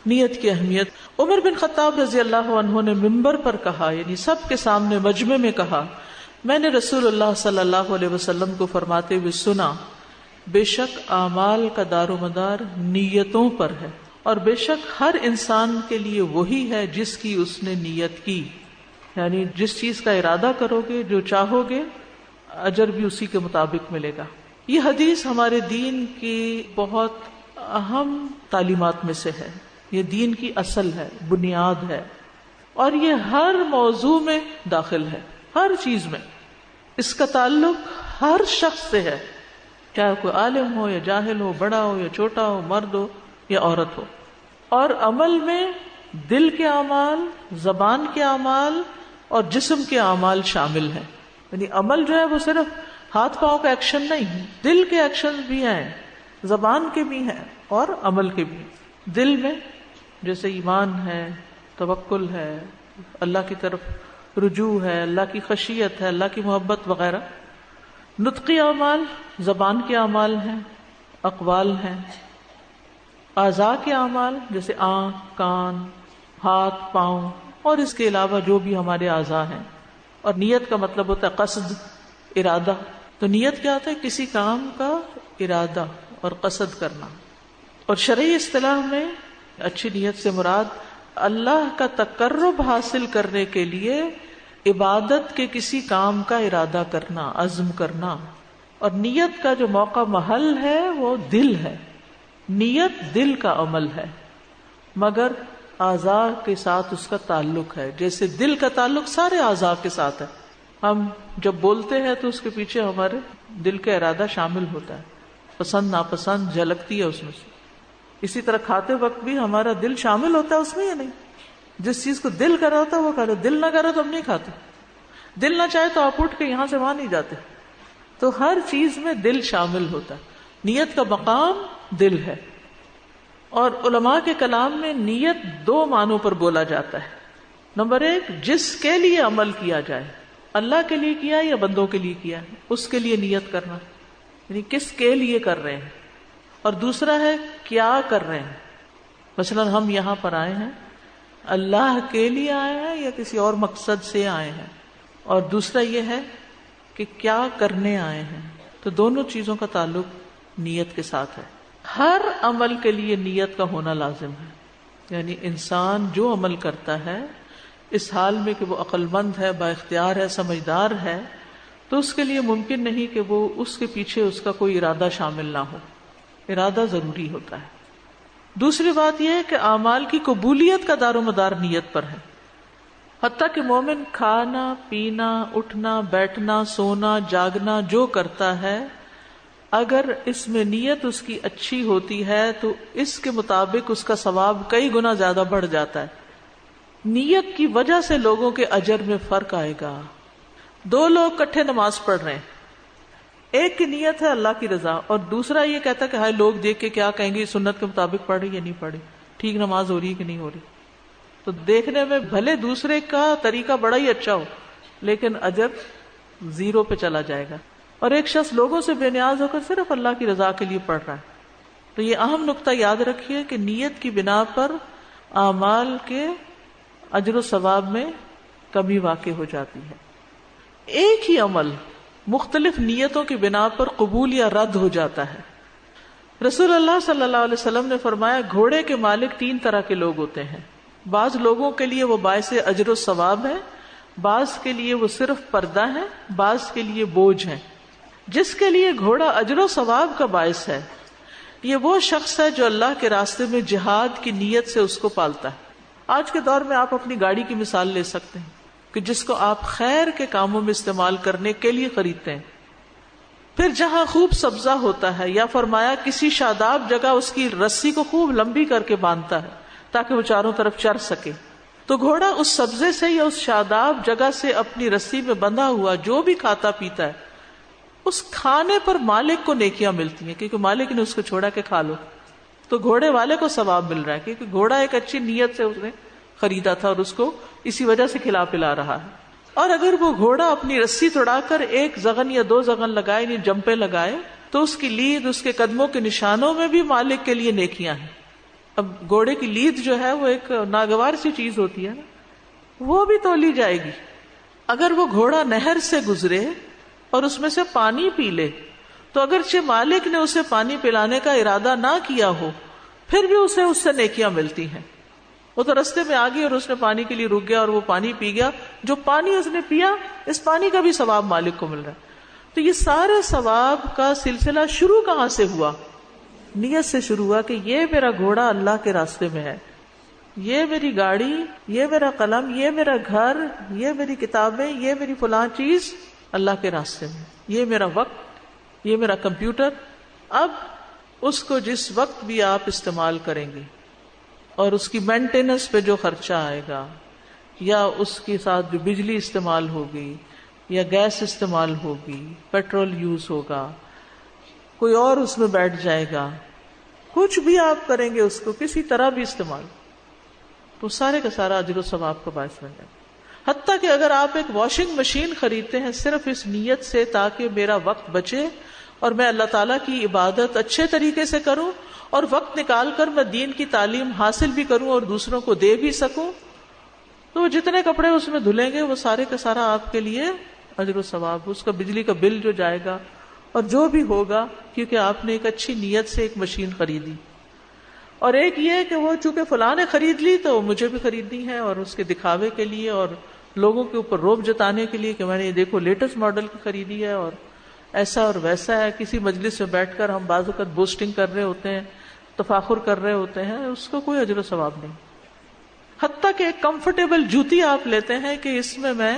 نیت کی اہمیت. عمر بن خطاب رضی اللہ عنہ نے منبر پر کہا، یعنی سب کے سامنے مجمع میں کہا، میں نے رسول اللہ صلی اللہ علیہ وسلم کو فرماتے ہوئے سنا، بے شک اعمال کا دار و مدار نیتوں پر ہے، اور بے شک ہر انسان کے لیے وہی ہے جس کی اس نے نیت کی. یعنی جس چیز کا ارادہ کرو گے، جو چاہو گے، اجر بھی اسی کے مطابق ملے گا. یہ حدیث ہمارے دین کی بہت اہم تعلیمات میں سے ہے. یہ دین کی اصل ہے، بنیاد ہے، اور یہ ہر موضوع میں داخل ہے، ہر چیز میں. اس کا تعلق ہر شخص سے ہے، چاہے کوئی عالم ہو یا جاہل ہو، بڑا ہو یا چھوٹا ہو، مرد ہو یا عورت ہو. اور عمل میں دل کے اعمال، زبان کے اعمال اور جسم کے اعمال شامل ہیں. یعنی عمل جو ہے وہ صرف ہاتھ پاؤں کا ایکشن نہیں، دل کے ایکشن بھی ہیں، زبان کے بھی ہیں اور عمل کے بھی. دل میں جیسے ایمان ہے، توکل ہے، اللہ کی طرف رجوع ہے، اللہ کی خشیت ہے، اللہ کی محبت وغیرہ. نطقی اعمال زبان کے اعمال ہیں، اقوال ہیں. اعضاء کے اعمال جیسے آنکھ، کان، ہاتھ، پاؤں اور اس کے علاوہ جو بھی ہمارے اعضاء ہیں. اور نیت کا مطلب ہوتا ہے قصد، ارادہ. تو نیت کیا ہوتا ہے؟ کسی کام کا ارادہ اور قصد کرنا. اور شرعی اصطلاح میں اچھی نیت سے مراد اللہ کا تقرب حاصل کرنے کے لیے عبادت کے کسی کام کا ارادہ کرنا، عزم کرنا. اور نیت کا جو موقع محل ہے وہ دل ہے. نیت دل کا عمل ہے، مگر اعضاء کے ساتھ اس کا تعلق ہے. جیسے دل کا تعلق سارے اعضاء کے ساتھ ہے. ہم جب بولتے ہیں تو اس کے پیچھے ہمارے دل کا ارادہ شامل ہوتا ہے، پسند ناپسند جھلکتی ہے اس میں سے. اسی طرح کھاتے وقت بھی ہمارا دل شامل ہوتا ہے اس میں یا نہیں؟ جس چیز کو دل کر رہا ہوتا ہے وہ کھا لو، دل نہ کرے تو ہم نہیں کھاتے. دل نہ چاہے تو آپ اٹھ کے یہاں سے وہاں نہیں جاتے. تو ہر چیز میں دل شامل ہوتا ہے. نیت کا مقام دل ہے. اور علماء کے کلام میں نیت دو معنوں پر بولا جاتا ہے. نمبر ایک، جس کے لیے عمل کیا جائے، اللہ کے لیے کیا یا بندوں کے لیے کیا، اس کے لیے نیت کرنا، یعنی کس کے لیے کر رہے ہیں. اور دوسرا ہے کیا کر رہے ہیں. مثلا ہم یہاں پر آئے ہیں اللہ کے لیے آئے ہیں یا کسی اور مقصد سے آئے ہیں. اور دوسرا یہ ہے کہ کیا کرنے آئے ہیں. تو دونوں چیزوں کا تعلق نیت کے ساتھ ہے. ہر عمل کے لیے نیت کا ہونا لازم ہے. یعنی انسان جو عمل کرتا ہے اس حال میں کہ وہ عقل مند ہے، با اختیار ہے، سمجھدار ہے، تو اس کے لیے ممکن نہیں کہ وہ اس کے پیچھے اس کا کوئی ارادہ شامل نہ ہو. ارادہ ضروری ہوتا ہے. دوسری بات یہ ہے کہ اعمال کی قبولیت کا دار و مدار نیت پر ہے. حتیٰ کہ مومن کھانا، پینا، اٹھنا، بیٹھنا، سونا، جاگنا جو کرتا ہے، اگر اس میں نیت اس کی اچھی ہوتی ہے تو اس کے مطابق اس کا ثواب کئی گنا زیادہ بڑھ جاتا ہے. نیت کی وجہ سے لوگوں کے اجر میں فرق آئے گا. دو لوگ کٹھے نماز پڑھ رہے ہیں، ایک کی نیت ہے اللہ کی رضا اور دوسرا یہ کہتا ہے کہ ہائے لوگ دیکھ کے کیا کہیں گے، سنت کے مطابق پڑھ رہی یا نہیں پڑھ رہی، ٹھیک نماز ہو رہی ہے کہ نہیں ہو رہی. تو دیکھنے میں بھلے دوسرے کا طریقہ بڑا ہی اچھا ہو لیکن اجر زیرو پہ چلا جائے گا. اور ایک شخص لوگوں سے بے نیاز ہو کر صرف اللہ کی رضا کے لیے پڑھ رہا ہے. تو یہ اہم نقطہ یاد رکھیے کہ نیت کی بنا پر اعمال کے اجر و ثواب میں کمی واقع ہو جاتی ہے. ایک ہی عمل مختلف نیتوں کی بنا پر قبول یا رد ہو جاتا ہے. رسول اللہ صلی اللہ علیہ وسلم نے فرمایا گھوڑے کے مالک تین طرح کے لوگ ہوتے ہیں. بعض لوگوں کے لیے وہ باعث اجر و ثواب ہے، بعض کے لیے وہ صرف پردہ ہے، بعض کے لیے بوجھ ہے. جس کے لیے گھوڑا اجر و ثواب کا باعث ہے یہ وہ شخص ہے جو اللہ کے راستے میں جہاد کی نیت سے اس کو پالتا ہے. آج کے دور میں آپ اپنی گاڑی کی مثال لے سکتے ہیں کہ جس کو آپ خیر کے کاموں میں استعمال کرنے کے لیے خریدتے ہیں. پھر جہاں خوب سبزہ ہوتا ہے یا فرمایا کسی شاداب جگہ اس کی رسی کو خوب لمبی کر کے باندھتا ہے تاکہ وہ چاروں طرف چر سکے، تو گھوڑا اس سبزے سے یا اس شاداب جگہ سے اپنی رسی میں بندھا ہوا جو بھی کھاتا پیتا ہے اس کھانے پر مالک کو نیکیاں ملتی ہیں کیونکہ مالک نے اس کو چھوڑا کہ کھا لو. تو گھوڑے والے کو ثواب مل رہا ہے کیونکہ گھوڑا ایک اچھی نیت سے اس نے خریدا تھا اور اس کو اسی وجہ سے کھلا پلا رہا ہے. اور اگر وہ گھوڑا اپنی رسی توڑا کر ایک زغن یا دو زغن لگائے یعنی جمپے لگائے تو اس کی لید، اس کے قدموں کے نشانوں میں بھی مالک کے لیے نیکیاں ہیں. اب گھوڑے کی لید جو ہے وہ ایک ناگوار سی چیز ہوتی ہے نا، وہ بھی تولی جائے گی. اگر وہ گھوڑا نہر سے گزرے اور اس میں سے پانی پی لے تو اگرچہ مالک نے اسے پانی پلانے کا ارادہ نہ کیا ہو پھر بھی اسے اس سے نیکیاں ملتی ہیں. وہ تو رستے میں آ گئی اور اس نے پانی کے لیے رک گیا اور وہ پانی پی گیا، جو پانی اس نے پیا اس پانی کا بھی ثواب مالک کو مل رہا ہے. تو یہ سارے ثواب کا سلسلہ شروع کہاں سے ہوا؟ نیت سے شروع ہوا کہ یہ میرا گھوڑا اللہ کے راستے میں ہے، یہ میری گاڑی، یہ میرا قلم، یہ میرا گھر، یہ میری کتابیں، یہ میری فلاں چیز اللہ کے راستے میں، یہ میرا وقت، یہ میرا کمپیوٹر. اب اس کو جس وقت بھی آپ استعمال کریں گے اور اس کی مینٹیننس پہ جو خرچہ آئے گا، یا اس کے ساتھ جو بجلی استعمال ہوگی یا گیس استعمال ہوگی، پیٹرول یوز ہوگا، کوئی اور اس میں بیٹھ جائے گا، کچھ بھی آپ کریں گے اس کو کسی طرح بھی استعمال، تو سارے کا سارا اجر و ثواب کا باعث بن جائے گا. حتیٰ کہ اگر آپ ایک واشنگ مشین خریدتے ہیں صرف اس نیت سے تاکہ میرا وقت بچے اور میں اللہ تعالیٰ کی عبادت اچھے طریقے سے کروں اور وقت نکال کر میں دین کی تعلیم حاصل بھی کروں اور دوسروں کو دے بھی سکوں، تو جتنے کپڑے اس میں دھلیں گے وہ سارے کا سارا آپ کے لیے اجر و ثواب. اس کا بجلی کا بل جو جائے گا اور جو بھی ہوگا، کیونکہ آپ نے ایک اچھی نیت سے ایک مشین خریدی. اور ایک یہ کہ وہ چونکہ فلاں نے خرید لی تو مجھے بھی خریدنی ہے، اور اس کے دکھاوے کے لیے اور لوگوں کے اوپر روب جتانے کے لیے کہ میں نے یہ دیکھو لیٹسٹ ماڈل کی خریدی ہے اور ایسا اور ویسا ہے. کسی مجلس میں بیٹھ کر ہم بعض اوقات بوسٹنگ کر رہے ہوتے ہیں، تفاخر کر رہے ہوتے ہیں، اس کو کوئی اجر و ثواب نہیں. حتیٰ کہ ایک کمفرٹیبل جوتی آپ لیتے ہیں کہ اس میں میں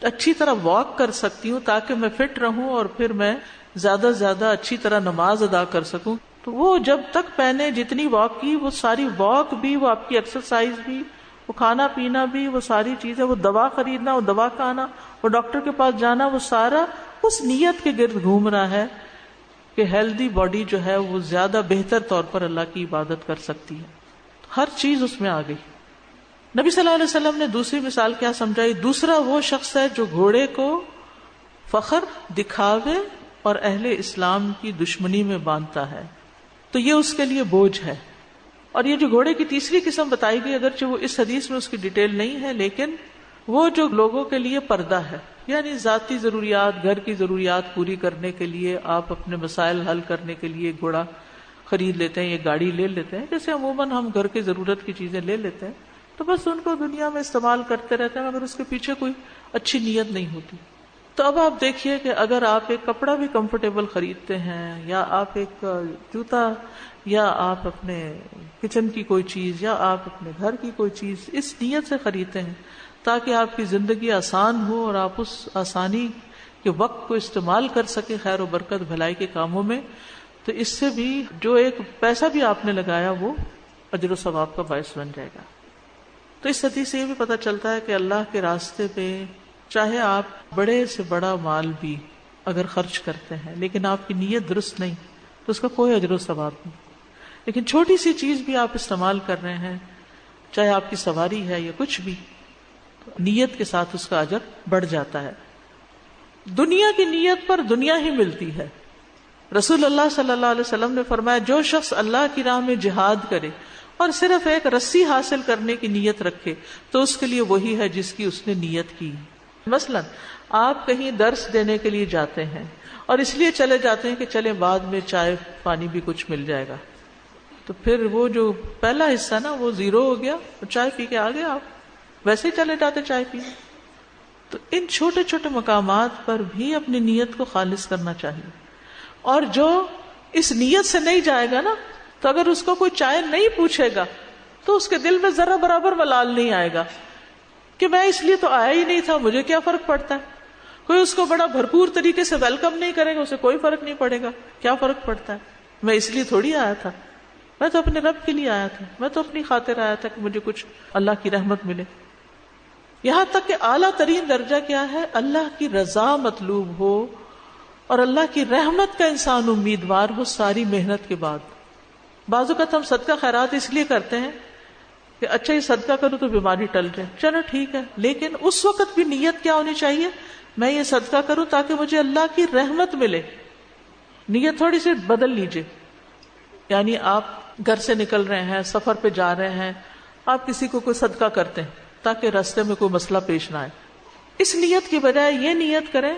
اچھی طرح واک کر سکتی ہوں تاکہ میں فٹ رہوں اور پھر میں زیادہ سے زیادہ اچھی طرح نماز ادا کر سکوں، تو وہ جب تک پہنے جتنی واک کی وہ ساری واک بھی، وہ آپ کی ایکسرسائز بھی، وہ کھانا پینا بھی، وہ ساری چیزیں، وہ دوا خریدنا، وہ دوا کھانا، وہ ڈاکٹر کے پاس جانا، وہ سارا اس نیت کے گرد گھوم رہا ہے کہ ہیلدی باڈی جو ہے وہ زیادہ بہتر طور پر اللہ کی عبادت کر سکتی ہے. ہر چیز اس میں آ گئی. نبی صلی اللہ علیہ وسلم نے دوسری مثال کیا سمجھائی؟ دوسرا وہ شخص ہے جو گھوڑے کو فخر، دکھاوے اور اہل اسلام کی دشمنی میں باندھتا ہے تو یہ اس کے لیے بوجھ ہے. اور یہ جو گھوڑے کی تیسری قسم بتائی گئی، اگرچہ وہ اس حدیث میں اس کی ڈیٹیل نہیں ہے، لیکن وہ جو لوگوں کے لیے پردہ ہے، یعنی ذاتی ضروریات، گھر کی ضروریات پوری کرنے کے لیے، آپ اپنے مسائل حل کرنے کے لیے گھوڑا خرید لیتے ہیں، یہ گاڑی لے لیتے ہیں، جیسے عموماً ہم گھر کی ضرورت کی چیزیں لے لیتے ہیں، تو بس ان کو دنیا میں استعمال کرتے رہتے ہیں مگر اس کے پیچھے کوئی اچھی نیت نہیں ہوتی. تو اب آپ دیکھیے کہ اگر آپ ایک کپڑا بھی کمفرٹیبل خریدتے ہیں، یا آپ ایک جوتا، یا آپ اپنے کچن کی کوئی چیز، یا آپ اپنے گھر کی کوئی چیز اس نیت سے خریدتے ہیں تاکہ آپ کی زندگی آسان ہو اور آپ اس آسانی کے وقت کو استعمال کر سکیں خیر و برکت بھلائی کے کاموں میں، تو اس سے بھی جو ایک پیسہ بھی آپ نے لگایا وہ اجر و ثواب کا باعث بن جائے گا. تو اس حدیث سے یہ بھی پتہ چلتا ہے کہ اللہ کے راستے پہ چاہے آپ بڑے سے بڑا مال بھی اگر خرچ کرتے ہیں لیکن آپ کی نیت درست نہیں تو اس کا کوئی اجر و ثواب نہیں. لیکن چھوٹی سی چیز بھی آپ استعمال کر رہے ہیں، چاہے آپ کی سواری ہے یا کچھ بھی، نیت کے ساتھ اس کا اجر بڑھ جاتا ہے. دنیا کی نیت پر دنیا ہی ملتی ہے. رسول اللہ صلی اللہ علیہ وسلم نے فرمایا جو شخص اللہ کی راہ میں جہاد کرے اور صرف ایک رسی حاصل کرنے کی نیت رکھے تو اس کے لیے وہی ہے جس کی اس نے نیت کی. مثلا آپ کہیں درس دینے کے لیے جاتے ہیں اور اس لیے چلے جاتے ہیں کہ چلے بعد میں چائے پانی بھی کچھ مل جائے گا، تو پھر وہ جو پہلا حصہ نا وہ زیرو ہو گیا، چائے پی کے آ گئے، آپ ویسے ہی چلے جاتے چائے پینے. تو ان چھوٹے چھوٹے مقامات پر بھی اپنی نیت کو خالص کرنا چاہیے. اور جو اس نیت سے نہیں جائے گا نا، تو اگر اس کو کوئی چائے نہیں پوچھے گا تو اس کے دل میں ذرا برابر ملال نہیں آئے گا کہ میں اس لیے تو آیا ہی نہیں تھا، مجھے کیا فرق پڑتا ہے. کوئی اس کو بڑا بھرپور طریقے سے ویلکم نہیں کرے گا، اسے کوئی فرق نہیں پڑے گا، کیا فرق پڑتا ہے، میں اس لیے تھوڑی آیا تھا، میں تو اپنے رب کے لیے آیا تھا، میں تو اپنی خاطر آیا تھا کہ مجھے کچھ اللہ کی رحمت ملے. یہاں تک کہ اعلیٰ ترین درجہ کیا ہے، اللہ کی رضا مطلوب ہو اور اللہ کی رحمت کا انسان امیدوار ہو ساری محنت کے بعد. بعض اوقات ہم صدقہ خیرات اس لیے کرتے ہیں کہ اچھا یہ صدقہ کروں تو بیماری ٹل جائے، چلو ٹھیک ہے، لیکن اس وقت بھی نیت کیا ہونی چاہیے، میں یہ صدقہ کروں تاکہ مجھے اللہ کی رحمت ملے. نیت تھوڑی سی بدل لیجئے، یعنی آپ گھر سے نکل رہے ہیں، سفر پہ جا رہے ہیں، آپ کسی کو کوئی صدقہ کرتے ہیں تاکہ راستے میں کوئی مسئلہ پیش نہ آئے، اس نیت کی بجائے یہ نیت کریں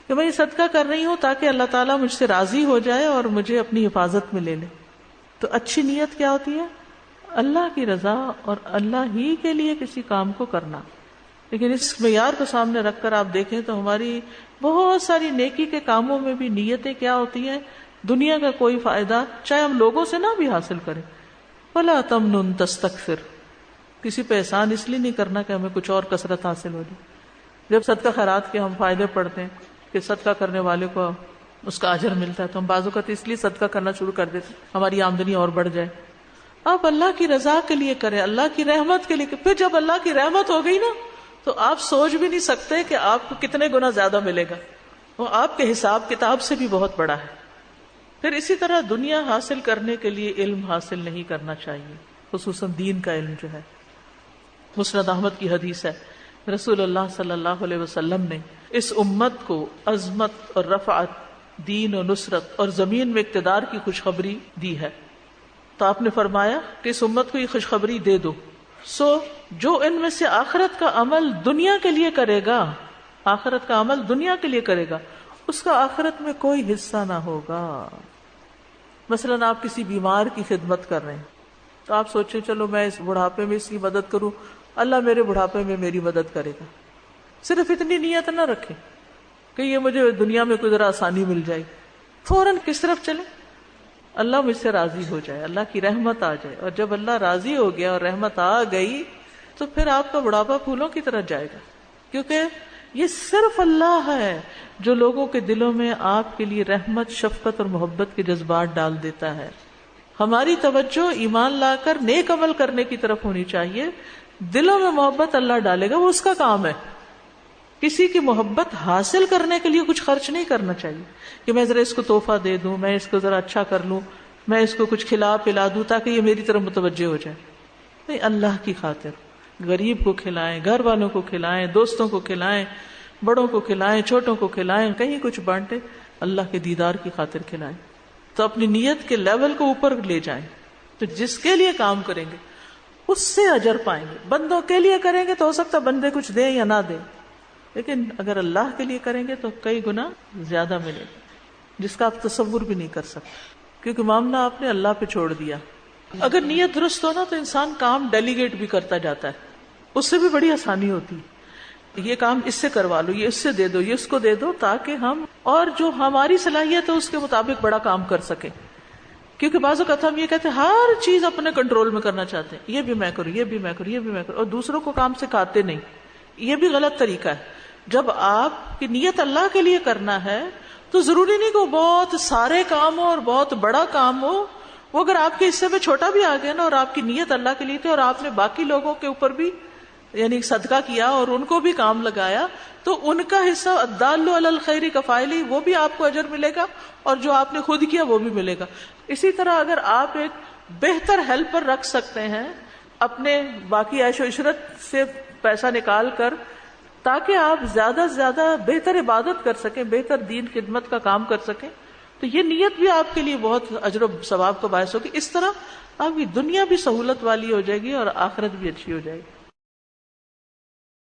کہ میں یہ صدقہ کر رہی ہوں تاکہ اللہ تعالیٰ مجھ سے راضی ہو جائے اور مجھے اپنی حفاظت میں لے لے۔ تو اچھی نیت کیا ہوتی ہے؟ اللہ کی رضا اور اللہ ہی کے لیے کسی کام کو کرنا۔ لیکن اس معیار کو سامنے رکھ کر آپ دیکھیں تو ہماری بہت ساری نیکی کے کاموں میں بھی نیتیں کیا ہوتی ہیں؟ دنیا کا کوئی فائدہ چاہے ہم لوگوں سے نہ بھی حاصل کریں۔ وَلَا تَمْنُن تَسْتَكْثِرْ، کسی پہ احسان اس لیے نہیں کرنا کہ ہمیں کچھ اور کثرت حاصل ہو جائے۔ جب صدقہ خیرات کے ہم فائدے پڑھتے ہیں کہ صدقہ کرنے والے کو اس کا اجر ملتا ہے تو ہم بعض اوقات اس لیے صدقہ کرنا شروع کر دیتے ہیں ہماری آمدنی اور بڑھ جائے۔ آپ اللہ کی رضا کے لیے کریں، اللہ کی رحمت کے لیے، پھر جب اللہ کی رحمت ہو گئی نا تو آپ سوچ بھی نہیں سکتے کہ آپ کو کتنے گنا زیادہ ملے گا، وہ آپ کے حساب کتاب سے بھی بہت بڑا ہے۔ پھر اسی طرح دنیا حاصل کرنے کے لیے علم حاصل نہیں کرنا چاہیے، خصوصاً دین کا علم جو ہے۔ مسند احمد کی حدیث ہے، رسول اللہ صلی اللہ علیہ وسلم نے اس امت کو عظمت اور رفعت، دین و نصرت اور زمین میں اقتدار کی خوشخبری دی ہے۔ تو آپ نے فرمایا کہ اس امت کو یہ خوشخبری دے دو، سو جو ان میں سے آخرت کا عمل دنیا کے لیے کرے گا، آخرت کا عمل دنیا کے لیے کرے گا، اس کا آخرت میں کوئی حصہ نہ ہوگا۔ مثلاً آپ کسی بیمار کی خدمت کر رہے ہیں تو آپ سوچیں چلو میں اس بڑھاپے میں اس کی مدد کروں، اللہ میرے بڑھاپے میں میری مدد کرے گا۔ صرف اتنی نیت نہ رکھیں کہ یہ مجھے دنیا میں کوئی ذرا آسانی مل جائے، فوراً کس طرف چلیں؟ اللہ مجھ سے راضی ہو جائے، اللہ کی رحمت آ جائے، اور جب اللہ راضی ہو گیا اور رحمت آ گئی تو پھر آپ کا بڑھاپا پھولوں کی طرح جائے گا، کیونکہ یہ صرف اللہ ہے جو لوگوں کے دلوں میں آپ کے لیے رحمت، شفقت اور محبت کے جذبات ڈال دیتا ہے۔ ہماری توجہ ایمان لا کر نیک عمل کرنے کی طرف ہونی چاہیے، دلوں میں محبت اللہ ڈالے گا، وہ اس کا کام ہے۔ کسی کی محبت حاصل کرنے کے لیے کچھ خرچ نہیں کرنا چاہیے کہ میں ذرا اس کو تحفہ دے دوں، میں اس کو ذرا اچھا کر لوں، میں اس کو کچھ کھلا پلا دوں تاکہ یہ میری طرف متوجہ ہو جائے۔ نہیں، اللہ کی خاطر غریب کو کھلائیں، گھر والوں کو کھلائیں، دوستوں کو کھلائیں، بڑوں کو کھلائیں، چھوٹوں کو کھلائیں، کہیں کچھ بانٹیں، اللہ کے دیدار کی خاطر کھلائیں، تو اپنی نیت کے لیول کو اوپر لے جائیں۔ تو جس کے لیے کام کریں گے اس سے اجر پائیں گے۔ بندوں کے لیے کریں گے تو ہو سکتا ہے بندے کچھ دیں یا نہ دیں، لیکن اگر اللہ کے لیے کریں گے تو کئی گنا زیادہ ملے گا، جس کا آپ تصور بھی نہیں کر سکتے، کیونکہ معاملہ آپ نے اللہ پہ چھوڑ دیا۔ اگر نیت درست ہو نا تو انسان کام ڈیلیگیٹ بھی کرتا جاتا ہے، اس سے بھی بڑی آسانی ہوتی ہے۔ یہ کام اس سے کروا لو، یہ اس سے دے دو، یہ اس کو دے دو، تاکہ ہم اور جو ہماری صلاحیت ہے اس کے مطابق بڑا کام کر سکیں۔ کیونکہ بعض اوقات ہم یہ کہتے ہیں ہر چیز اپنے کنٹرول میں کرنا چاہتے ہیں، یہ بھی میں کروں، یہ بھی میں کروں، یہ بھی میں کروں، اور دوسروں کو کام سکھاتے نہیں۔ یہ بھی غلط طریقہ ہے۔ جب آپ کی نیت اللہ کے لیے کرنا ہے تو ضروری نہیں کہ وہ بہت سارے کام ہو اور بہت بڑا کام ہو، وہ اگر آپ کے حصے میں چھوٹا بھی آ گیا نا اور آپ کی نیت اللہ کے لیے تھی اور آپ نے باقی لوگوں کے اوپر بھی یعنی صدقہ کیا اور ان کو بھی کام لگایا تو ان کا حصہ الدال علی الخیر کفاعلہ، وہ بھی آپ کو اجر ملے گا اور جو آپ نے خود کیا وہ بھی ملے گا۔ اسی طرح اگر آپ ایک بہتر ہیلپر رکھ سکتے ہیں اپنے باقی عیش و عشرت سے پیسہ نکال کر تاکہ آپ زیادہ سے زیادہ بہتر عبادت کر سکیں، بہتر دین خدمت کا کام کر سکیں، تو یہ نیت بھی آپ کے لیے بہت اجر و ثواب کا باعث ہوگی۔ اس طرح آپ کی دنیا بھی سہولت والی ہو جائے گی اور آخرت بھی اچھی ہو جائے گی۔